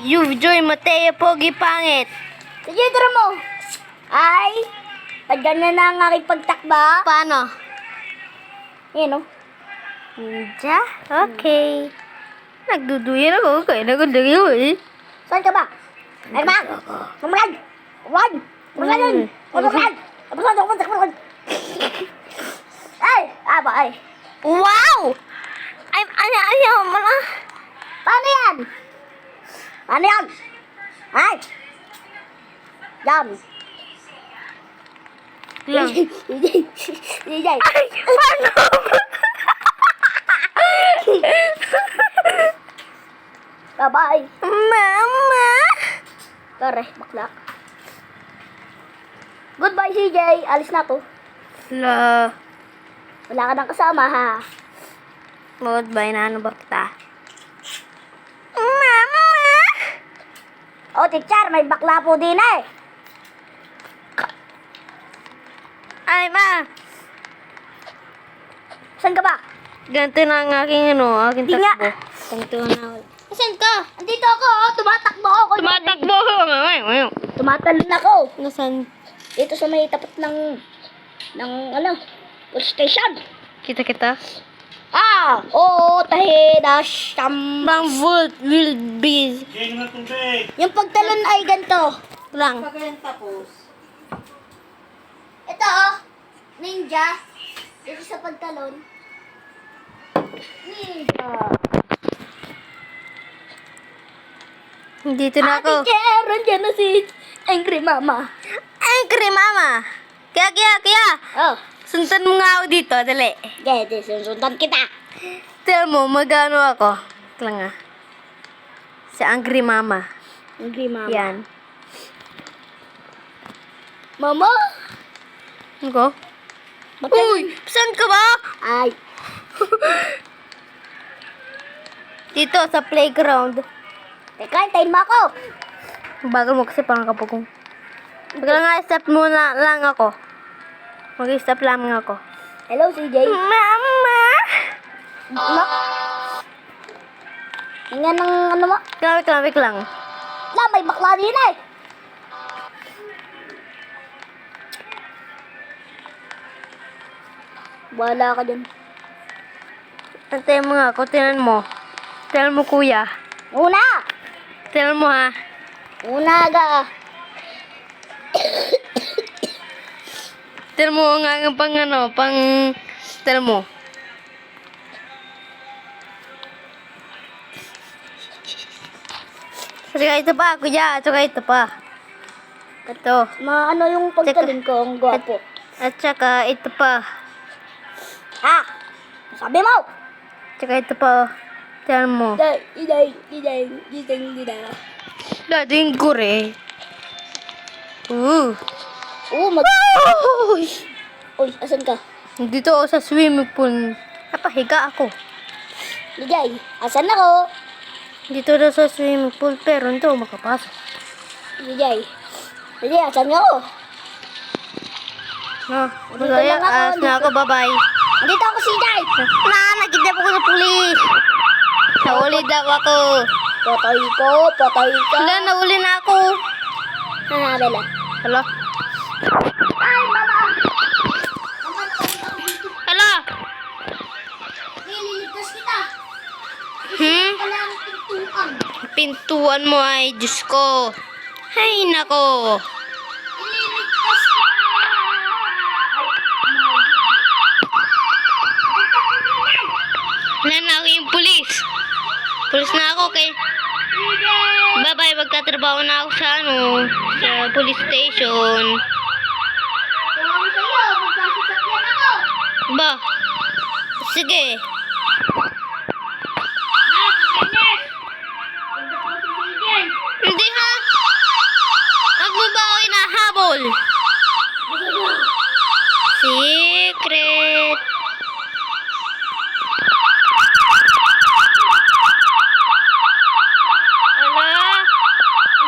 Joy Mateo Pogi Pangit. Sige, tara mo. Ay, pag ganyan na ang aking pagtakba. Paano? Yan o. Ninja? Okay. Nagduduyan ako. Kaya nagduduyan eh. Saan ka ba? Ay ba? Kumalag! Kumalag! Kumalag! Kumalag! Kumalag! Ay! Aba ay! Wow! Ayaw mo na. Paano yan? Paano yan? Ay! Yan! Lang. DJ! Ay, paano? Bye-bye! Mama! Tara, baklak. Goodbye, CJ. Alis na to. La. Wala ka nang kasama, ha? Goodbye na ano ba kita? Mama! Oh, teacher, may bakla po din eh. Ay, ma! Saan ka ba? Ganito na ang aking aking Di nga. takbo. Ganito na. Saan ka? Andito ako, oh. Tumatakbo ako. Tumatakbo! Tumatalon ako. Nasaan? Dito sa may tapat ng ano, police station. Kita? Ah, oo, tahi, dash, Bang volt will be Yung pagtalon ay ganito. lang. Ito, oh, ninja. Dito sa pagtalon. Ninja. Dito na ako. Teacher, andyan na si Angry Mama. Angry mama! Kaya! Oh, Sundan mo nga ako dito, dali. gede, susundan kita. Tell mo, magano ako. Lang Si Angry Mama. Angry Mama. Yan. Mama? Ako? Uy! Saan ka ba? Ay, Dito, sa playground. teka, hintayin mo ako. Bagal mo kasi parang kapagong. Bigla nga, step muna lang ako. Mag-step lang ako. Hello, CJ. Mama! Ano? Hinga ng ano mo? Wait lang. May bakla din eh. Wala ka dun. Antayin mo nga ako, tinan mo. Tinan mo, kuya. Una! Tinan mo, ha. Una ka. Tinan mo nga ang tinan mo. Saka ito pa, kuya. Saka ito pa. Ito. Ano yung pagtalon ko? Ang gwapo. At saka ito pa. Ha? Sabi mo? Tsaka ito pa. Tiyan mo. Iday. Dating kure. Uy, asan ka? Dito ako sa swimming pool. Napahiga ako. Ligay, asan ako? Dito daw sa swimming pool pero hindi ako makapasok. Ligay, asan ako? No, Dito masaya. lang ako, Alas na ako. Bye-bye. Andito ako si Jay. Nakidnap ako sa pulis. Nauli daw ako. Patay ko. Wala, nauli na ako. Hanabela. Hala. Ay, mama. Hala. Nililigtas kita. Wala ang pintuan. Pintuan mo ay, Diyos ko. Ay, nako. Nililigtas kita. Wala na ako yung pulis. Pulis na ako kay... Bye-bye, magtatrabaho na ako sa sa police station. Tawag sa'yo, magkasasakyan ako. Ba? Sige. Hindi ha? Wag mo ba ako inahabol? Secret. Ala,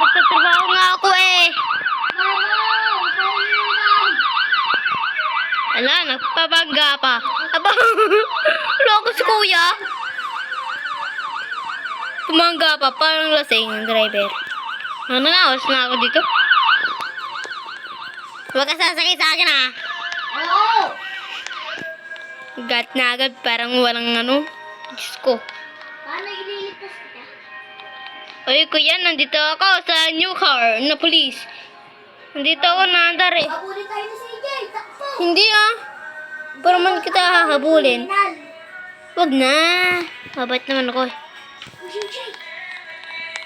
magtatrabaho nga ako eh. Ala, nagpabangga pa. Aba, loko si kuya. tumangga pa, parang lasing ang driver. Ano na, awas na ako dito. Huwag ka sasakay sa akin ha. Oo! Gat na agad, parang walang ano. Diyos ko. Paano ililigtas kita? Oy, kuya, nandito ako sa new car na police. Nandito ako naandar eh. Habulin tayo na si CJ! Takbo! Hindi ah. Para man kita hahabulin. Kriminal! Wag na. Mabait naman ako eh. CJ!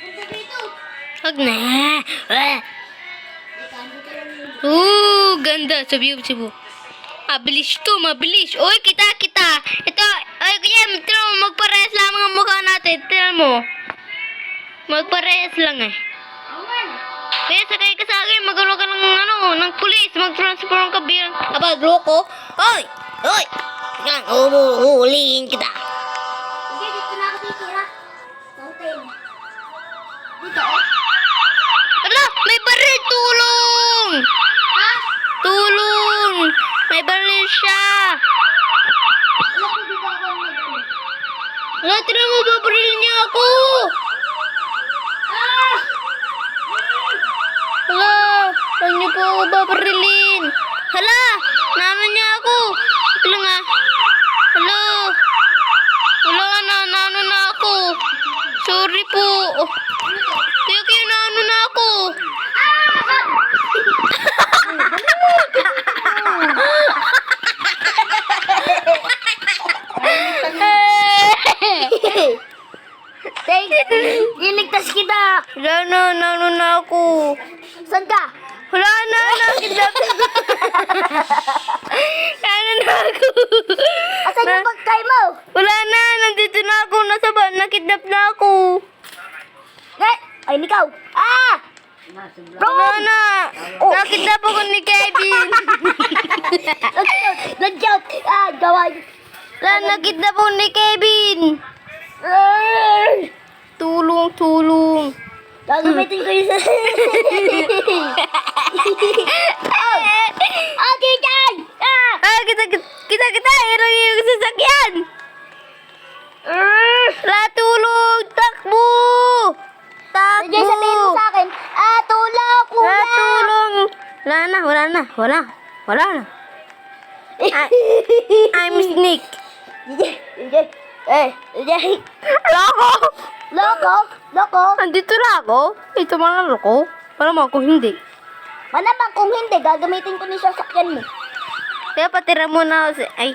Punta dito! Wag na. Ah. Ika, dito lang yun. Ganda. Sabi-sabi. Mabilis to, mabilis. Uy, kita. Ito, ay kuya, tignan mo, magparehas lang ang mukha natin. Tignan mo. Magparehas lang eh. Awan! Kaya sakay ka sa akin, magano ka ng pulis, mag-transform ka bilang kapag loko. Hoy! Yan, uhulihin kita. CJ, dito na ako titira. Sa hotel. Dito, oh. Ala, may baril, tulong! Ha? Tulong! May baril siya. Alam ko dito ako nag-ano. Ala, tira mo, babaril niya ako. Ah! Hala, saan niyo po ako babarilin? Hala, naano niya ako. Ito lang ah. Hala. Wala na, naano na ako. Sorry po. Kaya naano na ako. Iligtas kita! Wala na, naano na ako. Saan ka? Wala na, nakidnap. Naano na ako. Asan yung pagkay mo? Wala na, nandito na ako. Nasa ba, nakidnap na ako. Ay, ikaw! Ah! Wala na. Nakidnap ako ni Kevin. Nag-shout! Ah, gaway! Wala, nakidnap ako ni Kevin. Tulong. Gagamitin ko yung sa... Oh, Jijay! Ah! Kita. Hirang yung sasakyan. Wala, tulong. Takbo. Jijay, sabihin mo sa akin, tulong, kuya! Wala, tulong. Wala na. I'm Snake. Jijay! Jijay! Loko. Loko! Andito na ako. Ito man lang ako. Para mo ako hindi. Malamang kung hindi, gagamitin ko ni sasakyan mo. Kaya patira mo na ako. Ay,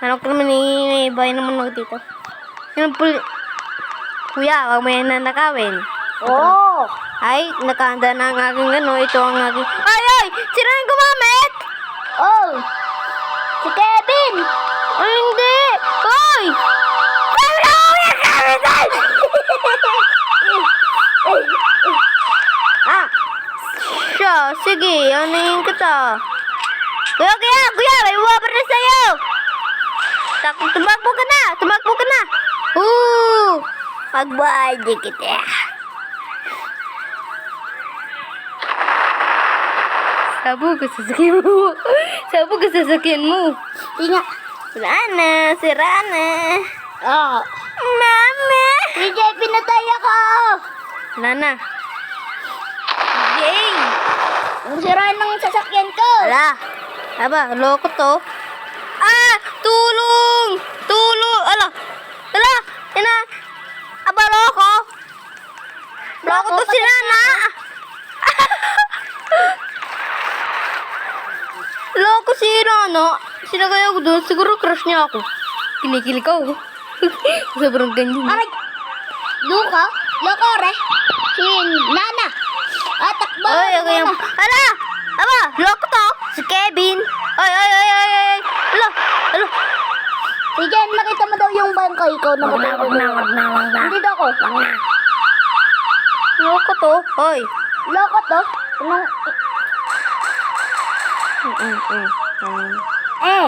ano ko naman may bahay naman ako dito. Kuya, wag mo yan nanakawin. Oo! Ay, nakahanda na ang aking ano. Ito ang aking... Ay! Sino yung gumamit? Oh! Si Kevin! Ay, hindi! Hoy! Ah! Siya, sige, anayin kita. Kuya, may wabar na sa'yo. Tumakbo ka na. Pagbaadi kita. Sabog ka sa sasakyan mo. Tinga! Wala na, sira na. Ah! Mama! CJ, pinatay ako! Wala na. Yay! Ang sira ng sasakyan ko! Wala. Aba, loko to. Tulong! Ala! Ina! Aba, loko! Loko to si Nana! Loko si Nana. Sinagay ako doon. Siguro crush niya ako. Kinikilig ako. Sobrang ganyan. Aray! Luka? Loko, re? Si Nana! Takbo! Okay. Ala! Aba, loko to. Si Kevin. Ay. Ala. CJ, nakita mo daw yung bangkay ko na Wag na. Hindi daw ako. Loko to. Hoy. Loko to?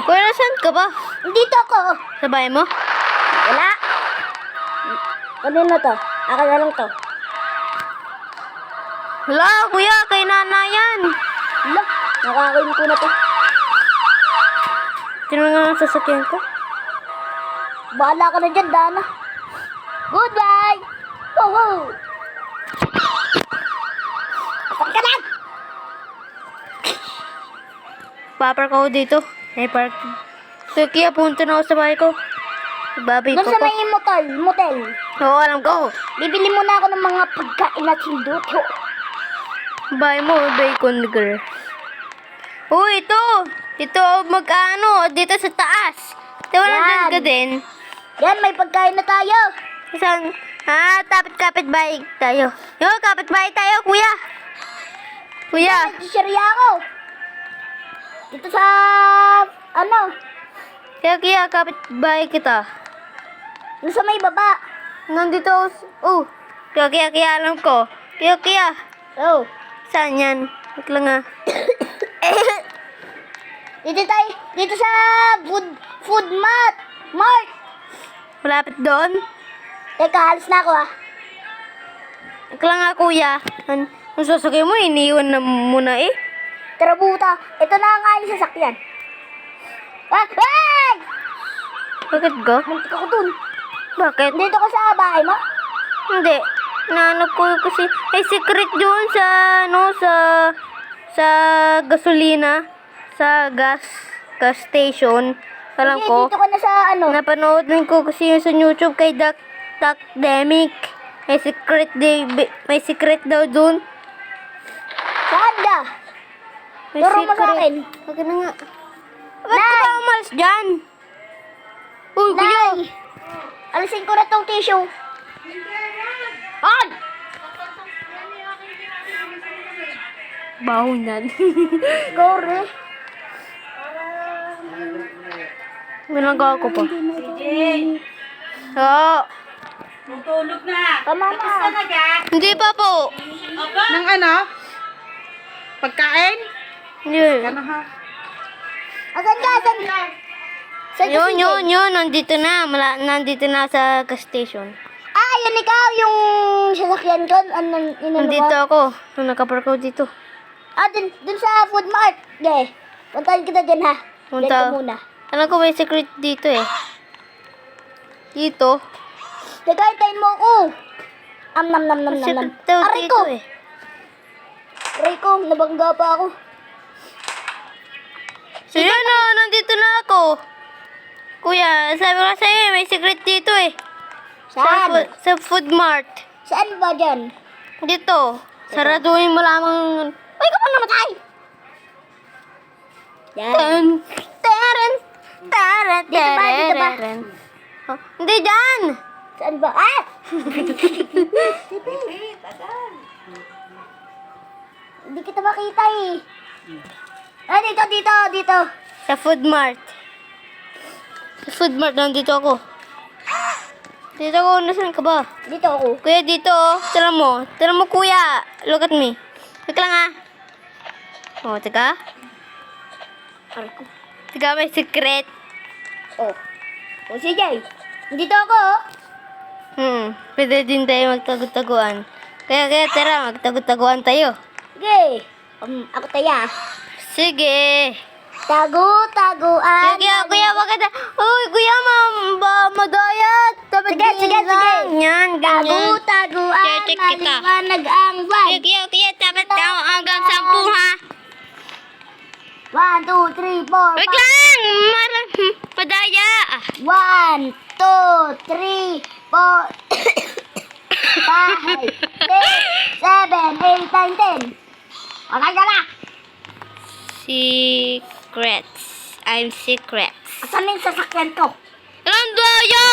Kuya, nasaan ka ba? Dito ako. Sa bahay mo? Wala. Kanino to? Akin na lang to. Wala, kuya. Kay Nana yan. Wala. Nakakain ko na to. Tingnan nga ang sasakyan ko. Bahala ka na dyan, Dana. Goodbye! Magpapark ako dito. May park. So, kaya punta na ako sa bahay ko. Babay Doon ko sa ko. may motel. Oo, alam ko. Bibili muna ako ng mga pagkain at hinduto. Bahay mo, bacon girl. Oh, ito. Ito, mag-ano, dito sa taas. Diba Yan. nandun ka din? Yan, may pagkain na tayo. Saan? Kapit bahay tayo. Yo, kapit bahay tayo, kuya. Kuya. Nag-share ako. Dito sa, ano, Kaya, kapit bahay kita. doon sa may baba. Nandito ako. Kaya, alam ko. Kaya. Oh. Saan yan? Wait lang ah. Dito sa food mart. Malapit doon? Teka, halis na ako ah. Wait lang ah, kuya. Ang sasakyan mo, iniwan na muna eh. Tara buta, ito na ang aling sasakyan. Hey! Bakit go? Muntik ako dun. Bakit? Dito ko sa bahay mo? Hindi. Nahanap ko kasi may secret doon sa sa gasolina, sa gas station. Alam Hindi, ko. dito ko na sa ano. Napanood din ko kasi yun sa YouTube kay Demic. May secret daw doon. Saan da? May Turo mo sa secret. akin. Wag na nga. Ba't ka ba umalis dyan? Uy, kuya. Nay! Alisin ko na tong tissue. On! Baho yan. Gore. Ginagawa ko pa. Oo. Tutulog na. Tama na. Tapos na ka. Hindi pa po. Ng ano? Pagkain? Hindi. Ano ha? Asan ka? Saan ka? Yun. Nandito na. Nandito na sa gas station. Ah, yun ikaw yung sasakyan ko. Nandito ako. Nakapark ako dito. Ah, dun sa food mart. Okay. Puntahan kita dyan ha. Dyan ka muna. Alam ko may secret dito eh. Dito. Teka, hintayin mo ako. Nam. Secret daw Aray dito ko. eh. Aray ko, nabangga pa ako. So yun o, nandito na ako. Kuya, sabi ko sa'yo may secret dito eh. Saan? Sa food mart. Saan ba dyan? Dito. Saraduhin mo lamang. Ay, ka pa namatay! Yan. Teren. Dito ba? Oh, hindi dyan. Saan ba? Ah! Hindi kita makita eh. Ah, dito. Sa food mart. Sa food mart, nandito ako. Dito ako, nasaan ka ba? Dito ako. Kuya, dito oh. Tira mo kuya. Look at me. Wait lang ah. Oh, teka. Teka, may secret. Oh. O, sige. Dito ako oh. Pwede din tayo magtago-taguan. Kaya tara, magtago-taguan tayo. Sige. Ako taya. Sige. Tago-taguan. Kuya, bakit? Uy, kuya, madayat. Dapat Sige, sige. Yan, ganyan. Tago-taguan. Check kita. Maliwanag ang buwan. Kuya, dapat daw hanggang 10 ha. 1, 2, 3, 4, Wait lang! Madaya! 1, 2, 3, 4, 5, 6, 7, 8, 9, 10. Okay ka na. Secrets. I'm secrets. Asan yung sasakyan ko? Ang daya!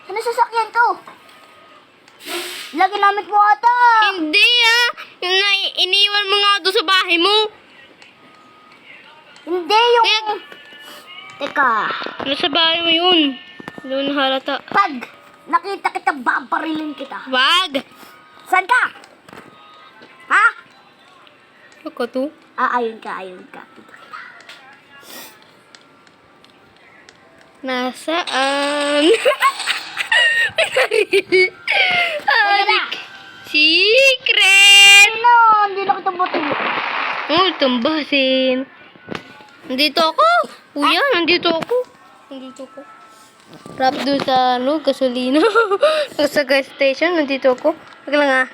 Ano sasakyan ko? Lagi namit mo ata. Hindi ah! Iniwan mo nga doon sa bahay mo. Hindi yung... Kaya, Teka. nasa bahay mo yun. Doon halata. Pag nakita kita, babarilin kita. Wag! Saan ka? Ha? Ako to? Ah, ayun ka. Nasaan? na. Secret! Ano? Hindi na kita buti. Oh, tumbasin. Nandito ako. Kuya, nandito ako. Rap doon sa, gasolina. Sa gas station, nandito ako. Wag lang ah.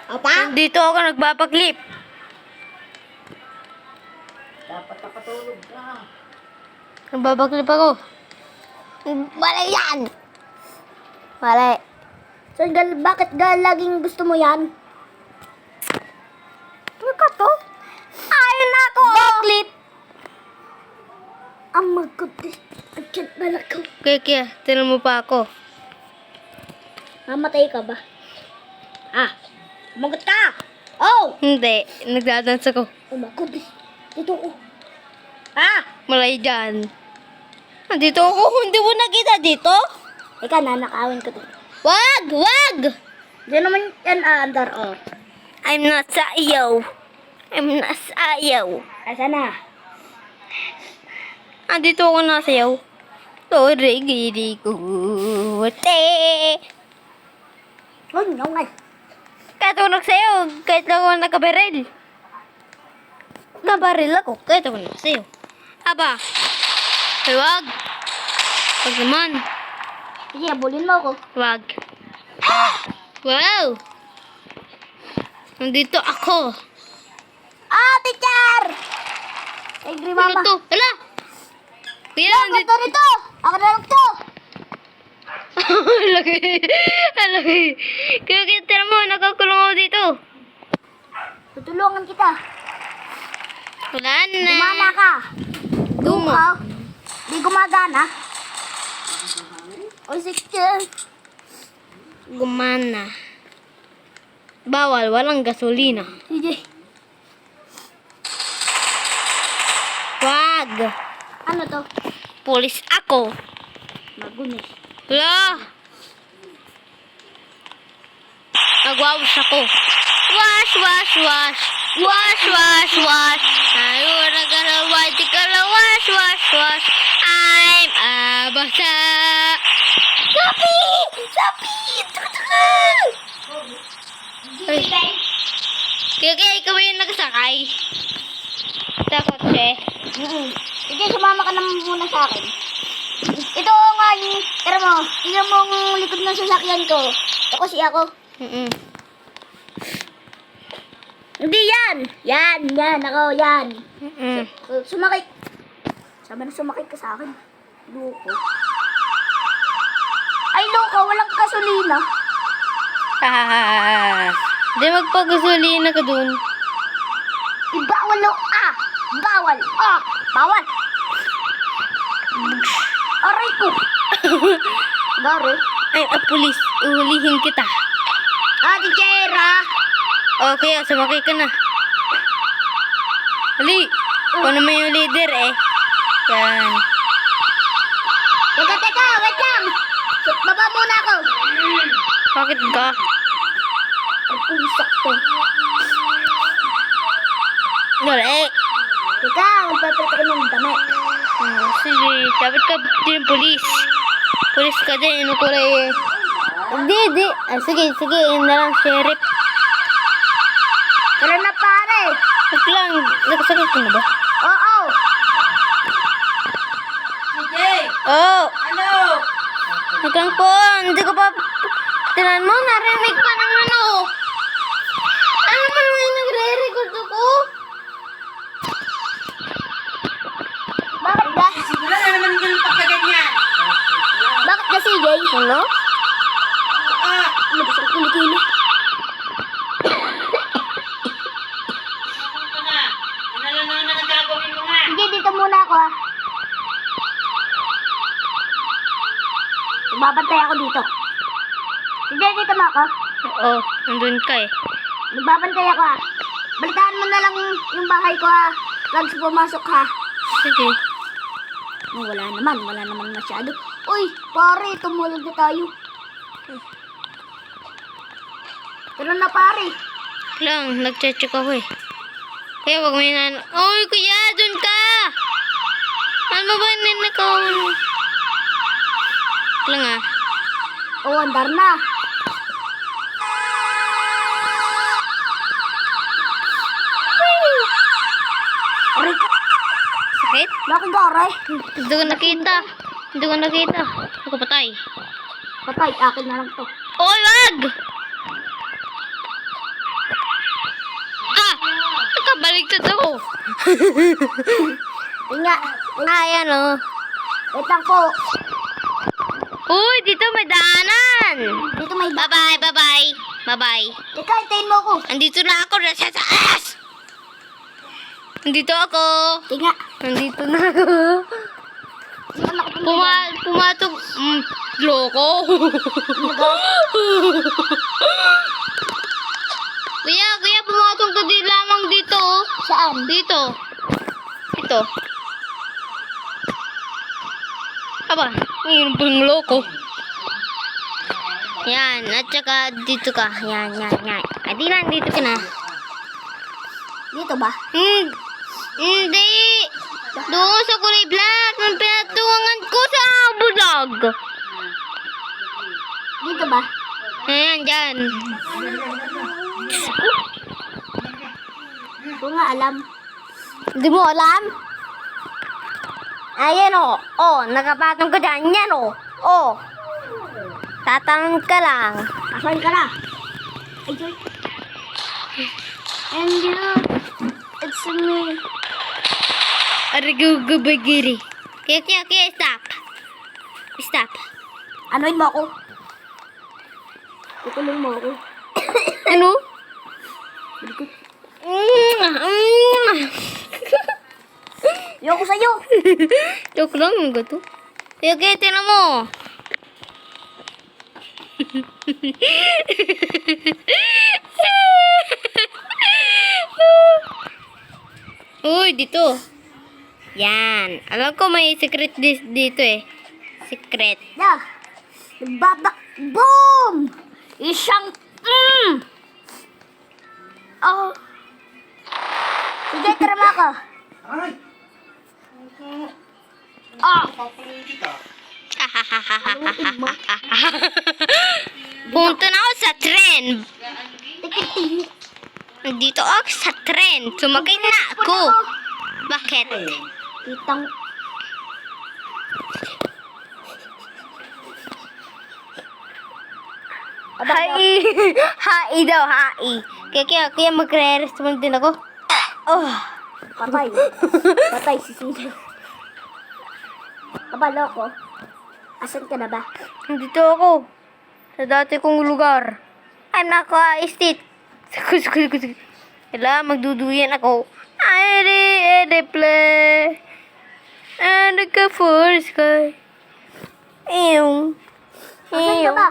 Apa? Dito ako nagpapaklip. Dapat nakatulog ka. Nagpapaklip ako. Mali yan! Mali. So, bakit laging gusto mo yan? Ano ka to? Ayun na ako! Backlit! Oh my goodness. Andiyan pala ko. Kaya, tinan mo pa ako. Mamatay ka ba? Ah! Sumagot ka! Oh! Hindi, nagdadance ako. Oh my goodness. Dito ko. Ah! Malay dyan. Dito ako, hindi mo nakita dito? Ika, nanakawin ko to. Wag! Wag! Diyan naman yan aandar, oh. I'm not sa iyo. I'm not sa iyo. Asa na? Dito ako nasayaw. Sorry, giri ko. Oh, no, nga. Kahit ako nagsayaw, kahit ako nakabaril. Nabaril ako, kahit ako nagsayaw. Aba, ay wag. Wag naman. Sige, abulin mo ako. Wag. Wow! Nandito ako. Ah, teacher! Angry Ano mama. to? Hala! Kaya Ako nandito. to rito! Ako na lang to! Laki. Laki. Kaya kita mo, nakakulong ako dito. Tutulungan kita. Wala na. Gumana ka. Gumo. Ikaw, di gumagana. O sige. Gumana. Bawal, walang gasolina. Sige. Wag. Ano to? Pulis ako. Magunis. Wala. Nagwawas ako. Wash, wash, wash. Wash, wash, wash. I wanna get a white color. Wash, wash, wash. I'm a basa. Sapi! Sapi! Ay. Kaya ikaw yung nagsakay. Sa kotse. Sige, sumama ka naman muna sa akin. Ito nga yung, tira mo, tingnan mo ang likod ng sasakyan ko. Ito kasi ako. Hindi yan! Yan, ako, yan. Sumakay. Sabi na sumakay ka sa akin. Loko. Ay, loko, walang gasolina. Di magpagasolina ka dun. Bawal lo, bawal, bawal. Aray ko. Garo. Ay, pulis. Uhulihin kita. Teacher, Okay, sumakay ka na. Hali. Ako naman yung leader eh. Yan. Teka, wait lang. Baba muna ako. Bakit ka? Ay, pusak to. Dali. Teka, magpapalit ako ng damit. Sige, dapat ka din pulis. Pulis ka din, ano kulay eh. Hindi. Sige, yun na lang, sheriff. Tara na pare. Wait lang, nagkasakit ka na ba? Oo. Sige! Oo. Ano? Wait lang po, hindi ko pa... Tinan mo, narinig pa ng ano. Ano man may nagre-record ako? Bakit ba? Siguro na naman yung pagkaganyan. Bakit na si Jay? Ano? Labas ang kilikili. Ano na? Ano na ang gagawin mo nga? Sige, dito muna ako Magbabantay ako dito. Sige, dito mo ako. Oo, nandun ka eh. Magbabantay ako Balitaan mo na lang yung bahay ko Pag pumasok Sige. Wala naman masyado. Uy, pare, tumulog na tayo. Tara na pare. Lang, nag-check ako eh. Kaya wag may Oy, kuya, dun ka! Ano ba ninakaw? Lang Andar na. Aray ka. Sakit? Laki ka, aray. Hindi ko nakita. Ako patay. Patay, akin na lang to. Oy, wag! dito ako. Yun nga. Ayan o. Wait lang po. Uy, dito may daanan. Dito may Bye-bye, bye-bye. Bye-bye. Teka, hintayin mo ako. Andito na ako, nasa taas. Andito ako. Tinga. Nandito na ako. Pumatog. Loko. Kuya, pumatog ka din lamang dito. Oh. Saan? Dito. Ito. Aba, yun pang loko. Yan, at saka dito ka. Yan. Adi lang, dito ka na. Dito ba? Hindi. Doon sa kulay black. Ang pinatuwangan ko sa bulag. Dito ba? Ayan, dyan. Ito nga alam. Hindi mo alam? Ayan o. Nakapatong ka dyan. Yan o. Tatanong ka lang. Asan ka na? Ayun. And you, it's me. Arigugubagiri. Kaya, stop. Stop. Anoin mo ako. Tukulong mo ako. Ano? Ayoko sa'yo. Joke lang yung gato. Kaya, tinan mo. Uy, dito. Yan. Alam ko may secret dito eh. Secret. Yeah. Nagbabak. Boom! Isang. Oh. Sige, tara ka. Ay! Ah. Papaluin kita. Punta na ako sa tren. Tikiting. Nandito ako sa tren. Sumakay na ako. Bakit? Kitang. Hai. Hai daw, hai. Kaya magre-respond din ako. Oh. Patay. Patay si Sino. Kabalo ko. Asan ka na ba? Nandito ako. Sa dati kong lugar. I'm naka-state. Kailangan magduduyan ako. I play. And nagka-for sky. Ew. Asan ka ba?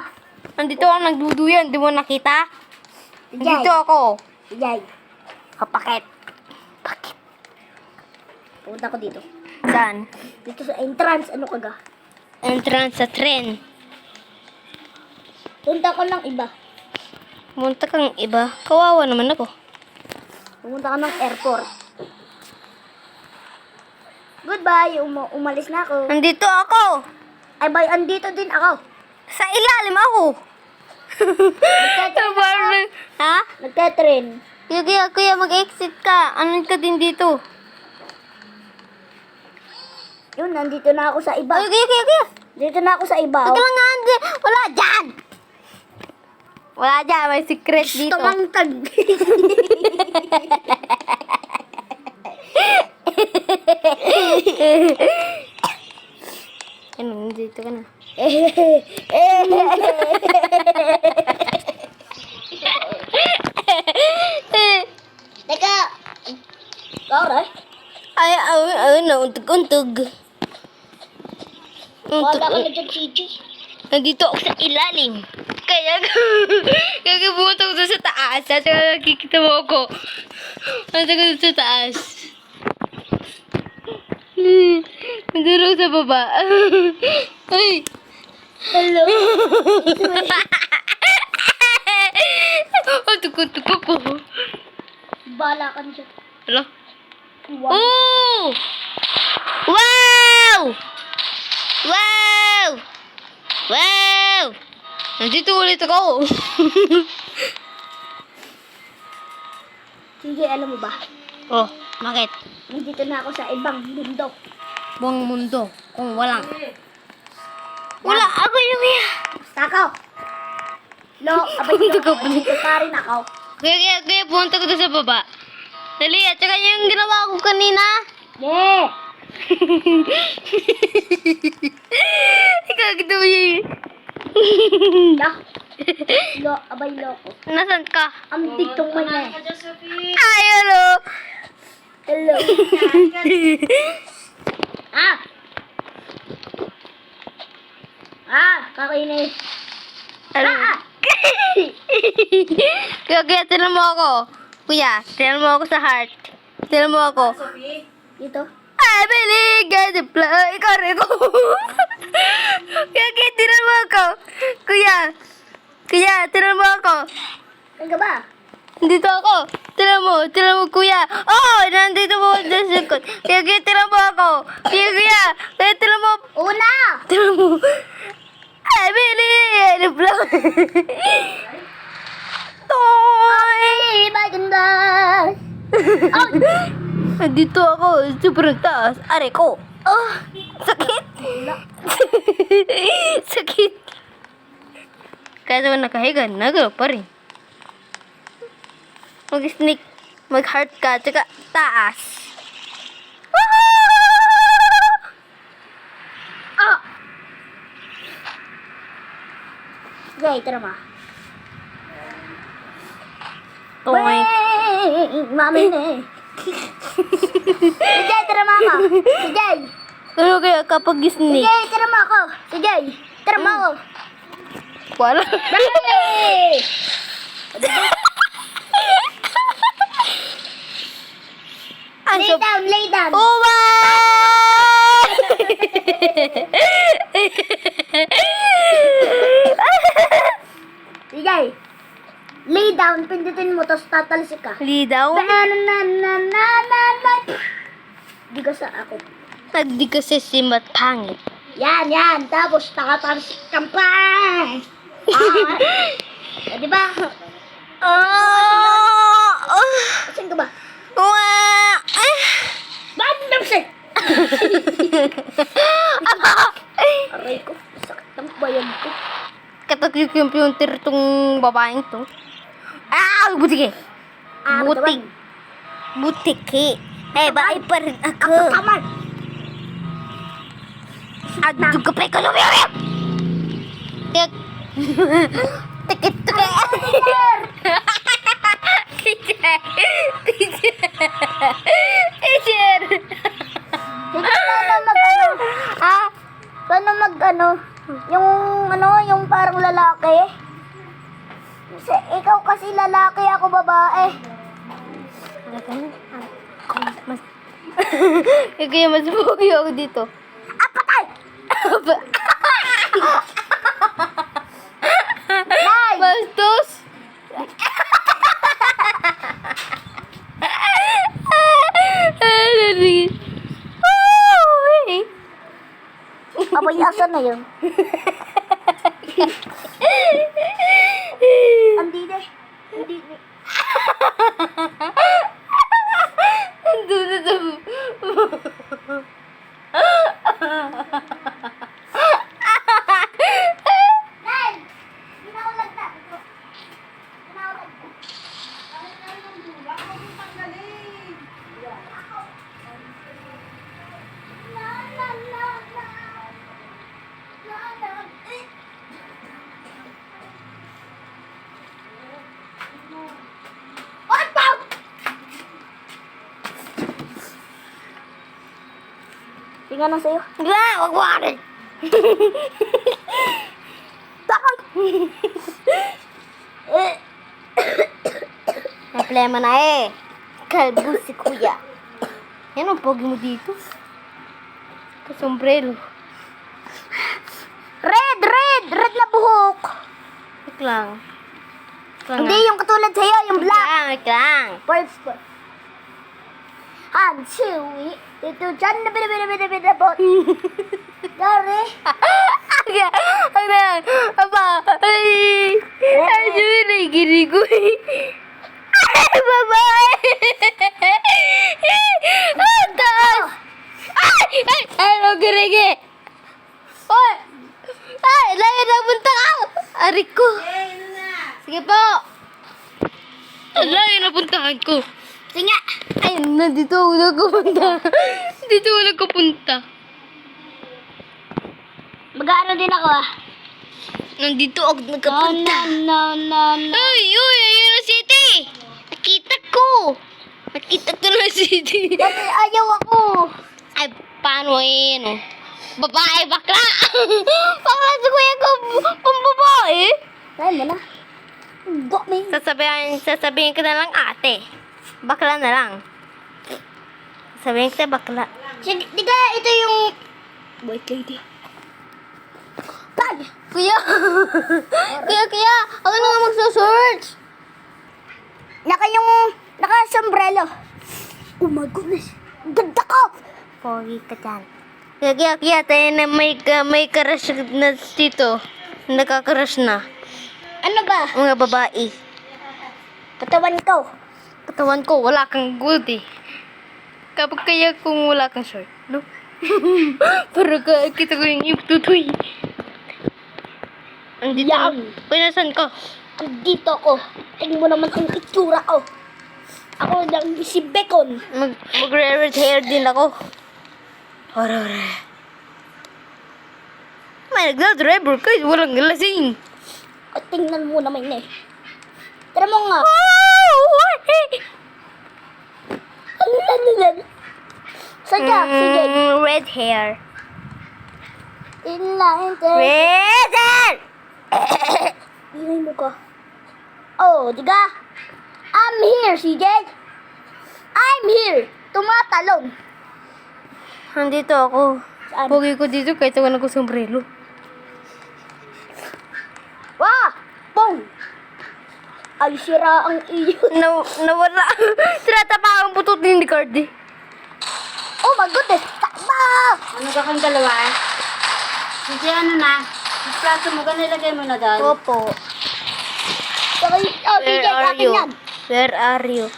Nandito ako nagduduyan. Di mo nakita? Nandito ako. Ijay. Kapakit. Bakit? Pumunta ko dito. Saan? Dito sa entrance. Ano ka ga? Entrance sa tren. Punta ko lang iba. Pumunta kang iba. Kawawa naman ako. Pumunta ka ng airport. Goodbye. Umalis na ako. Nandito ako. Ay, bye. Andito din ako. Sa ilalim ako. Nagtetren. Ha? Nagtetren. Kuya, mag-exit ka. Ano ka din dito? Yun, nandito na ako sa iba. Kuya. Dito na ako sa iba. Huwag ka lang nga. Wala dyan. Wala dyan. May secret dito. Tumangkag. Ano, nandito ka na. Teka. Kore? Ay, untog. Wala ka na dyan, CJ. Nandito ako sa ilalim. Kaya pumunta ko doon sa taas. At nakikita mo ako. Nandito ko doon sa taas. Nandito ako sa baba. Ay! Hello. Tuko ko. Bala ka dyan. Hello? Wow. Oh! Wow! Wow! Wow! Nandito ulit ako. CJ, alam mo ba? Oh, bakit? Nandito na ako sa ibang mundo. Buong mundo. Kung walang. Wala ako yung Basta ako. No, abay Punta ko. ka pa. Nandito pa rin ako. Kaya pumunta ko doon sa baba. Dali, at saka yung ginawa ko kanina. Yeah. Ikaw, kita mo yun. Abay loko. Nasaan ka? Ang dictong mo niya. Ka dyan, Sophie. Ay, hello. Hello. Kakainis. Ano? Kaya, tinan mo ako. Kuya, tinan mo ako sa heart. Tinan mo ako. Sophie. Dito. I believe God the fly. Ikaw rin ko. Kaya, tinan mo ako. Kuya, tinan mo ako. Saan ka ba? Dito ako. Tinan mo, kuya. Oh, nandito mo sa likod. Kaya, tinan mo ako. Kuya, tinan mo. Una! Tinan mo. I believe the fly. Ay, maganda. Oh, Dito ako, sobrang taas. Are ko. Oh, sakit. Sakit. Kaya naman nakahiga, nagalaw pa rin. Mag-sneak, mag-heart ka, tsaka taas. ah! Okay, tara ma. Toink. Wait, mami na eh. Sige, tara mama. Sige. Ano kaya kapag sneak? Sige, tara mo ako. Sige, tara mo ako. Wala. Hey! Lay down, lay down. Oh, Sige. Lay down, pindutin mo, tapos tatalsik ka. Lidaw? Di ka sa ako. Nagdi kasi simat pangit. Yan. Tapos nakatalsik ka pa. Di ba? Saan ka ba? Bakit napsik? Aray ko, sakit ng bayan ko. Katak yung computer tong babaeng to. Butike. Butik. Butike. Bae pa rin ako. Tama. Adto ka pa ko lumiyam. Tek. Tikit. Teacher. Paano yung parang lalaki? Ikaw kasi lalaki, ako babae. Mas kaya mas bugi ako dito. Patay! Nay! Bastos. Aboy, asan na yun? Andide. Andide. Andun na sa... Nay! Pinaulag na. Pinaulag na. Tingnan na sa'yo. Wag warin. Takot! Problema na eh. Kalbo si kuya. Yan ang pogi mo dito. Kasombrero. Red! Red na buhok! Wait lang. Hindi yung katulad sa'yo, yung black. Wait lang. First one. Han, chewy. Ito dyan na binabot. Dari. Ang yan. Aba. Ay. Ay, yun gini ko. Ay, babae. Ang taas. Ay, gini. Oy. Ay, layo na punta ka. Arik ko. Eh, ano na? Sige po. Layo na puntahan ko. Tinga! Ay, nandito ako nagpunta. Dito ako nagpunta. Mag-aano din ako ah. Nandito ako nagpunta. No. Uy, ayun na city. Nakita ko. Nakita ko na city. Dati ayaw ako. Ay, paano yun? Oh? Babae, bakla. Bakla si kuya ko, pambabae. Try mo na. May... Sasabihin ka na lang ate. Bakla na lang. Sabihin ka bakla. Sige, di ka, ito yung... White lady. Pag! Kuya! kuya! Ako na nga magsa-search! Naka-sombrero. Oh my goodness. Ganda ko! Pogi ka dyan. Kaya tayo na may crush na dito. Nakakrush na. Ano ba? Mga babae. Katawan ko. Katawan ko, wala kang good eh. Kapag kaya kung wala kang short, no? Pero kita ko yung iptutoy. Andito. Yan. Pinasan ka? Andito ako. Tingnan mo naman ang itsura ko. Ako lang si Bacon. Magre-red hair din ako. Ora. May nagdadriver ka, walang lasing. At tingnan mo naman eh. Tara mo nga. Saan ka? Sige. Red hair. Red Red hair! Ingay mo ka. Oh, diga? I'm here, CJ. I'm here. Tumatalon. Nandito ako. Saan? Pogi ko dito kahit wala ko sombrero. Wah! Pong! Ay, sira ang iyo. Nawala. Sinata pa akong putot ni Cardi. Oh my goodness! Takba! Ano ka kang dalawa? Sige, ano na? Yung plato mo, ganun ilagay mo na doon. Opo. Oh, CJ, akin yan. Where are you?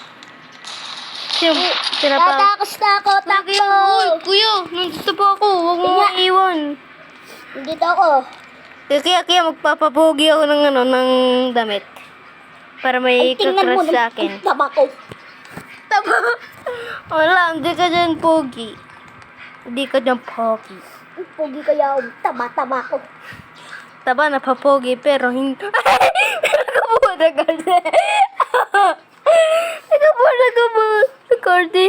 Sinapa. Tatakos na ako, takbo! Kuya, nandito pa ako. Huwag mo Kaya- iwan. Nandito ako. Kaya magpapapogi ako ng damit. Para may Ay, tingnan mo kakrush sa akin. ng taba ko. Taba. Wala, hindi ka dyan pogi. Hindi ka dyan pogi. Ang pogi kaya ako. Taba ko. Taba na papogi pero hindi. Nakabuha kasi. Nakabuha Cardi.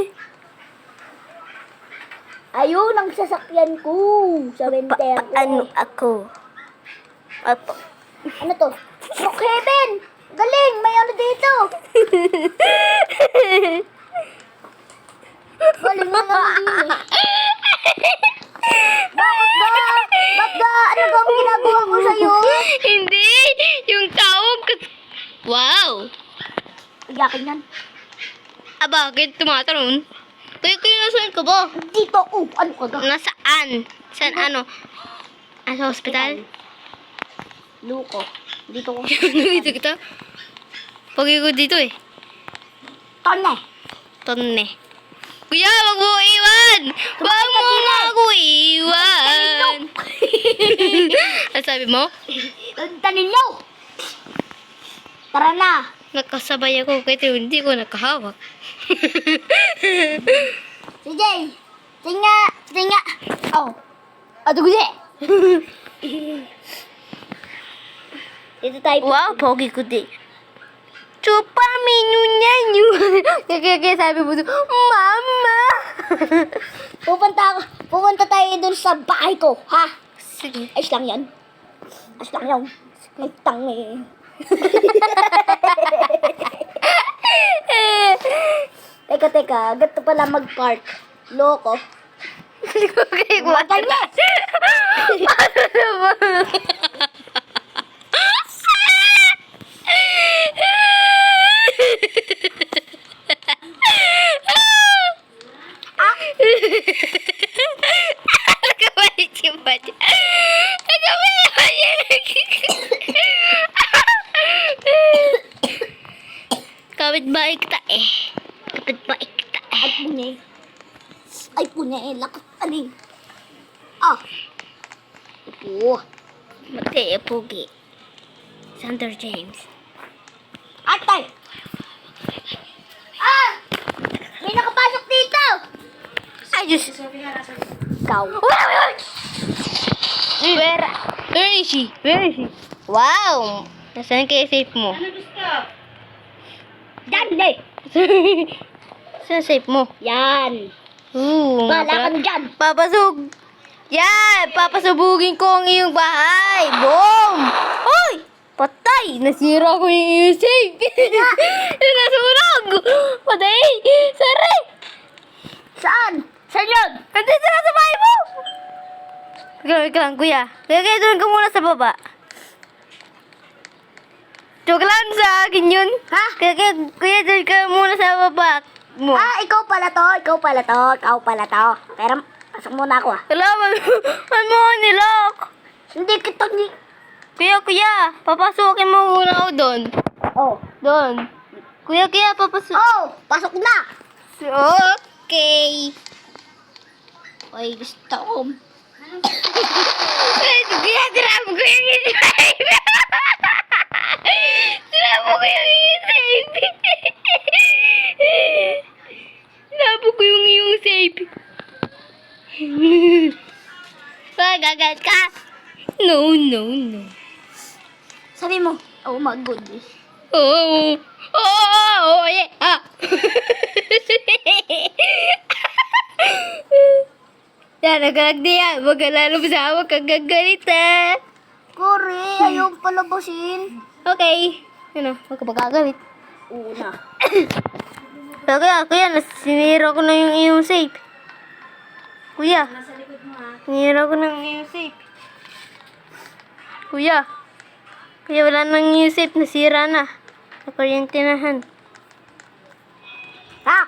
Ayun ang sasakyan ko. Sa winter ko. Ano ako? Ano to? Brookhaven! Galing! May ano dito! Galing na naman din eh. Bakit ba? Ba't ba? Ano ba ang ginagawa ko sa'yo? Hindi! Yung tawag kasi... Wow! Iyakin yan. Bakit tumatalon? Kuya, nasaan ka ba? Dito! Oh, ano ka ga? Nasaan? Saan ano? Sa hospital? Luko. Dito ko. Dito kita? Pagi ko dito eh. Tone! Tonne. Kuya, wag mo iwan! Wag mo nga ako iwan! Ano sabi mo? Punta ninyo! Tara na! Nakasabay ako kaya hindi ko nakahawak. Si Jay! Tinga! Oh! Ato ko Dito tayo. Wow, pogi ko di. Chupa menu niya nyo. Kaya sabi mo, Mama! Pupunta tayo dun sa bahay ko, ha? Sige. Ayos lang yan. Ayos lang yan. Ay, tangi. Teka. Gato pala mag-park. Loko. Okay, Magal na. Paano naman? Nagkabalik yung bata. Kapit-bahay kita eh. Kapit-bahay kita eh. Ay, punye. Lakas aning. Ah. Ito. Mati, pogi. Sander James. Atay. Ah! Diyos. Ikaw. Where is she? Where is she? Wow! Nasaan kaya safe mo? Ano gusto? Yan, eh. Saan safe mo? Yan. Bala ka na dyan. Papasug! Yan! Papasubugin ko ang iyong bahay! Boom! Hoy! Patay! Nasira ko yung iyong safe! Nasunog! Patay! Sorry! Saan? Saan yun? Nandito na sa bahay mo! Wait lang, kuya. Kaya doon ka muna sa baba. Joke lang sa akin yun. Ha? Kuya, doon ka muna sa baba mo. Ah, ikaw pala to. Pero, pasok muna ako ah. Kailangan mo nilok. Hindi kita ni... Kuya, papasukin mo muna ako doon. Oh. Doon. Kuya, papasok. Oh, pasok na. Okay. Oy, gusto ko. Kuya, tinapos ko yung safe. Tinapos ko yung safe. Tinapos ko yung iyong safe. Magagat ka? No. Sabi mo, oh my goodness. Yeah. Ah. Yan, nagkalagdiyan. Huwag ka lalo sa hawak kang gagalita. Kore, ayaw palabasin. Okay. Ano, huwag ka magagalit. Una. Kuya, sinira ko na yung iyong safe. Kuya, Nasa likod mo ha. sinira ko na yung iyong safe. Kuya, wala nang iyong safe. Nasira na. Nakuryentinahan. Ha?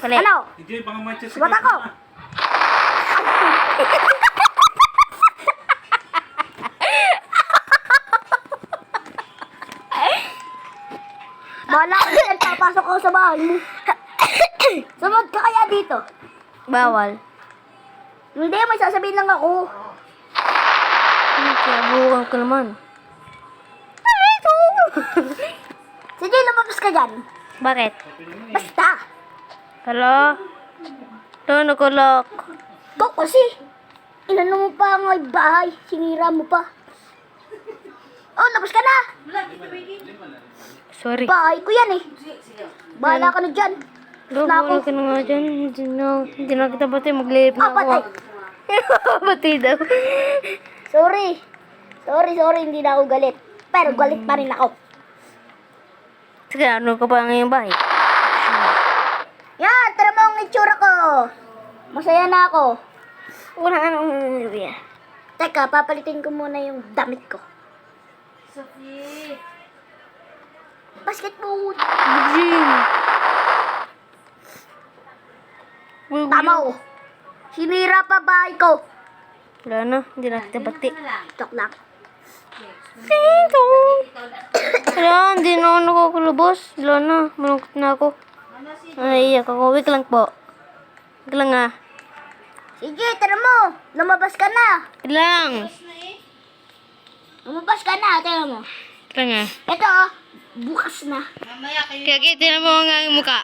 Kali. Ano? Hindi, baka matcha sa Sumat ako. Bala ka dyan, papasok ako sa bahay mo. Sunod ka kaya dito? Bawal. Hindi, may sasabihin lang ako. Kaya buwang ko naman. Sige, lumabas ka dyan. Bakit? Basta. Hello? Doon nakulok. Ikaw kasi. Inano mo pa ang bahay. Sinira mo pa. Oh, labas ka na. Sorry. Bahay ko yan eh. Bahala ka na dyan. Na ako. Wala ka na nga dyan. Hindi na kita batay. Maglilip na Ah, ako. patay. Batay daw. Sorry. Hindi na ako galit. Pero galit pa rin ako. Sige, ano ka pa ngayong bahay? Yan, tara mo ang itsura ko. Masaya na ako. Wala ka nang nilibya. Teka, papalitin ko muna yung damit ko. Sophie. Basketball. Bugin. Tama oh. Sinira pa bahay ko. Wala na. Hindi na kita bati. Joke lang. Tito. Wala, hindi na ako nakakulubos. Wala na. Malungkot na ako. Ay, ako. Wait lang po. Wait lang ah. Sige, tara mo. Lumabas ka na. Wait lang. Lumabas ka na, tara mo. Wait lang ah. Ito oh, bukas na. Mamaya kayo. Kaya tinan mo ang aking mukha.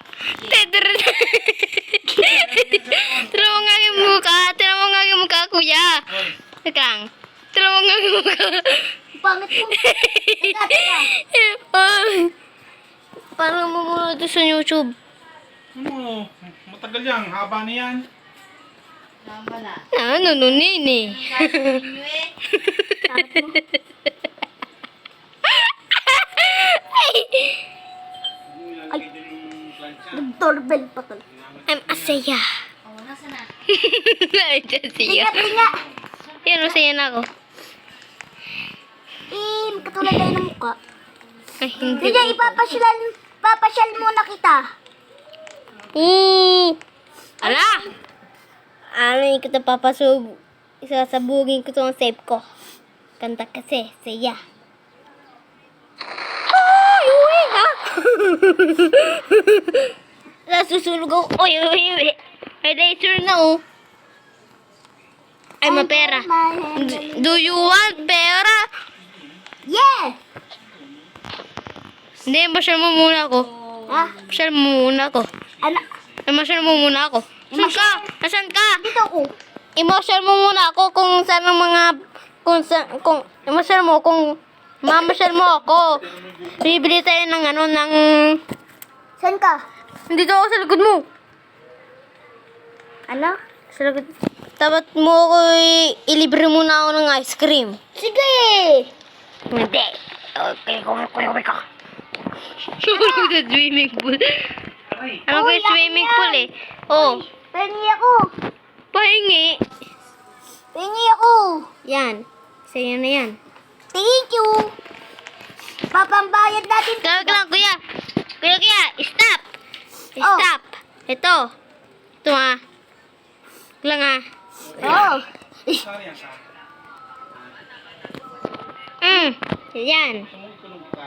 Tinan mo ang aking mukha. Tinan mo ang aking mukha, kuya. Wait lang. Tinan mo ang aking mukha. Pangit mo. Teka, teka. Ay. Parang mo muna ito sa YouTube. Ano, matagal yan. Haba na yan. Lamba na. Nunin eh. Inyo eh. Nag-doorbell pa tol. I'm Asaya. Oh, nasa na? I'm Asaya. Tinga. Yan, masaya na ako. Katulad tayo ng mukha. Ay, hindi. Sige, papasyal muna kita. Ala! Ano ko ito papasub? Isasabugin ko ito ang safe ko. Kanta kasi, saya. Ay, uwi ha! Nasusunog ako. Uy. May laser na oh. Ay, mapera. Do you want pera? Yes! Hindi, masyal mo muna ako. Ha? Masyal mo muna ako. Ano? Masyal mo muna ako. Saan ka? Nasaan ka? Dito ako. Emotion mo muna ako kung saan ang mga... Kung emotion mo, kung mamasyal mo ako. Bibili tayo ng ano, ng... Saan ka? Nandito ako sa likod mo. Ano? Sa likod. Dapat mo ako ilibre muna ako ng ice cream. Sige! Hindi. Okay, kumay ka. Sumunod sa swimming pool. Ano ko yung swimming pool eh? Oh, Pengi ako. pahingi. Pengi ako. Yan. Sa'yo na yan. Thank you. Papambayad natin. Tawag lang, kuya. Kuya, stop. Oh. Stop. Ito. Ito ah. Lang ah. Oh. Sorry, ang ka. Yan. Tumutulog ka.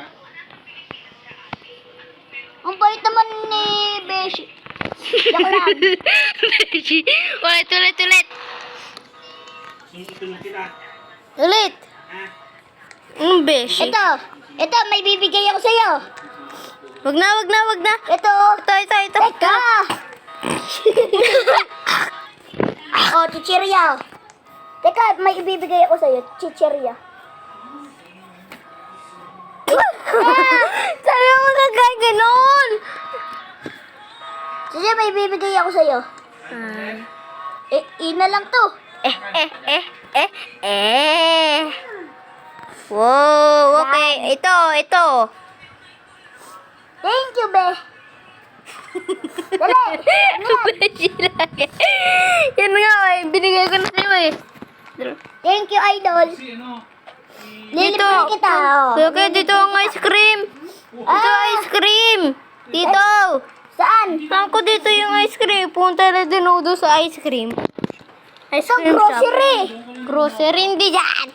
Ang bait naman ni Beshi. Joke lang. Beshi. Ulit. Tumutulog kita. Ulit. Ha? Beshi. Ito, may bibigay ako sa'yo. Wag na. Ito. Ito. Teka. Oh, chichirya. Teka, may ibibigay ako sa'yo. Chichirya. Sabi mo ganon. Sige, may ibibigay ako sa'yo. Ina lang to. Wow, okay. Ito. Thank you, be. Dali. Beshi lang eh. Yan nga eh. Binigay ko na sa'yo eh. Thank you, idol. Si ano? Lilibre kita. Oh. Kuya, dito ang ice cream. Dito ice cream. Dito. Saan? Saan ko dito yung ice cream? Punta na din ako doon sa ice cream. Ice Sa cream grocery. shop. Grocery, hindi dyan.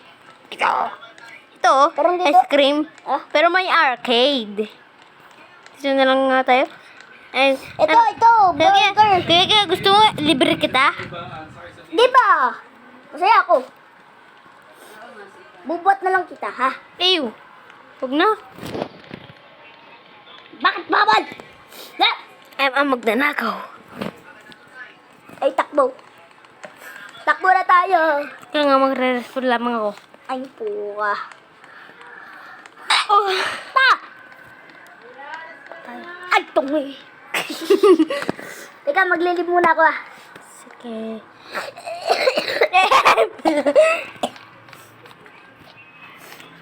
Ito, Parang dito. ice cream. Ah? Pero may arcade. Dito na lang nga tayo. Ay, Ito, burger. Kaya gusto mo, libre kita? Di ba? Masaya ako. Bubuhat na lang kita, ha? Ew. Huwag na. Bakit bawal? Na! Ang magnanakaw. Ay, takbo. Takbo na tayo. Kaya nga magre-respond lamang ako. Ay, puka. Oh. Ta! Ay, tungi. Teka, maglilib muna ako, ah. Sige.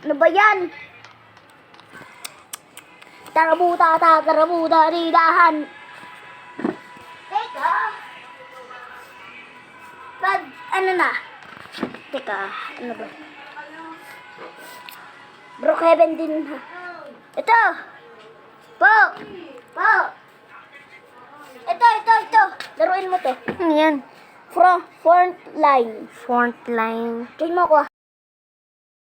Ano ba yan? Tarabuta, ridahan. Teka. Ano na? Teka, ano ba? Brookhaven din, ha? Ito! Po! Ito! Laruin mo to. Ano yan? Front line. Front line. Tingin mo ako, ah.